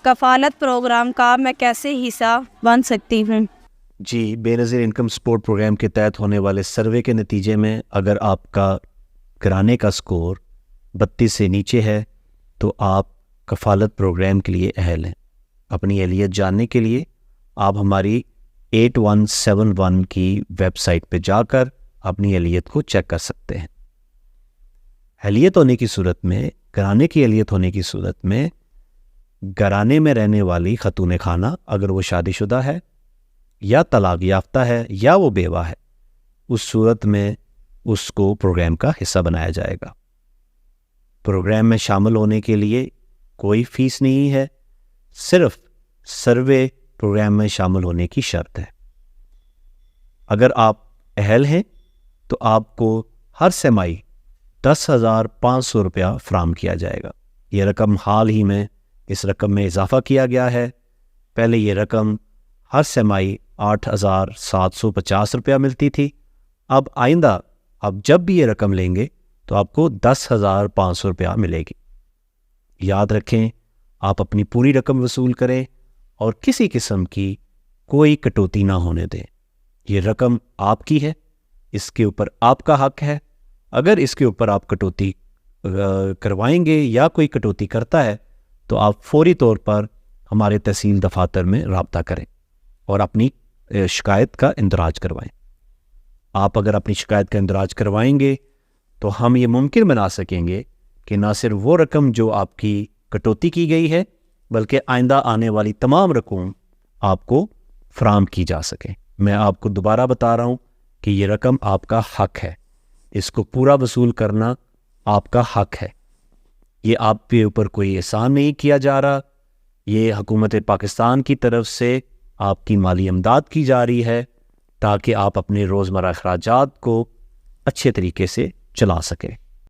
کفالت پروگرام کا میں کیسے حصہ بن سکتی ہوں؟ جی، بے نظیر انکم سپورٹ پروگرام کے تحت ہونے والے سروے کے نتیجے میں اگر آپ کا کرانے کا سکور 32 سے نیچے ہے تو آپ کفالت پروگرام کے لیے اہل ہیں۔ اپنی اہلیت جاننے کے لیے آپ ہماری 8171 کی ویب سائٹ پہ جا کر اپنی اہلیت کو چیک کر سکتے ہیں۔ اہلیت ہونے کی صورت میں، گھرانے کی اہلیت ہونے کی صورت میں، گھرانے میں رہنے والی خاتون خانہ اگر وہ شادی شدہ ہے یا طلاق یافتہ ہے یا وہ بیوہ ہے، اس صورت میں اس کو پروگرام کا حصہ بنایا جائے گا۔ پروگرام میں شامل ہونے کے لیے کوئی فیس نہیں ہے، صرف سروے پروگرام میں شامل ہونے کی شرط ہے۔ اگر آپ اہل ہیں تو آپ کو ہر سہ ماہی 10,500 روپیہ فراہم کیا جائے گا۔ یہ رقم حال ہی میں اس رقم میں اضافہ کیا گیا ہے۔ پہلے یہ رقم ہر سہ ماہی 8,750 روپیہ ملتی تھی۔ اب آئندہ آپ جب بھی یہ رقم لیں گے تو آپ کو 10,500 روپیہ ملے گی۔ یاد رکھیں، آپ اپنی پوری رقم وصول کریں اور کسی قسم کی کوئی کٹوتی نہ ہونے دیں۔ یہ رقم آپ کی ہے، اس کے اوپر آپ کا حق ہے۔ اگر اس کے اوپر آپ کٹوتی کروائیں گے یا کوئی کٹوتی کرتا ہے تو آپ فوری طور پر ہمارے تحصیل دفاتر میں رابطہ کریں اور اپنی شکایت کا اندراج کروائیں۔ آپ اگر اپنی شکایت کا اندراج کروائیں گے تو ہم یہ ممکن بنا سکیں گے کہ نہ صرف وہ رقم جو آپ کی کٹوتی کی گئی ہے بلکہ آئندہ آنے والی تمام رقم آپ کو فراہم کی جا سکیں۔ میں آپ کو دوبارہ بتا رہا ہوں کہ یہ رقم آپ کا حق ہے، اس کو پورا وصول کرنا آپ کا حق ہے۔ یہ آپ کے اوپر کوئی احسان نہیں کیا جا رہا، یہ حکومت پاکستان کی طرف سے آپ کی مالی امداد کی جا رہی ہے تاکہ آپ اپنے روزمرہ اخراجات کو اچھے طریقے سے چلا سکیں۔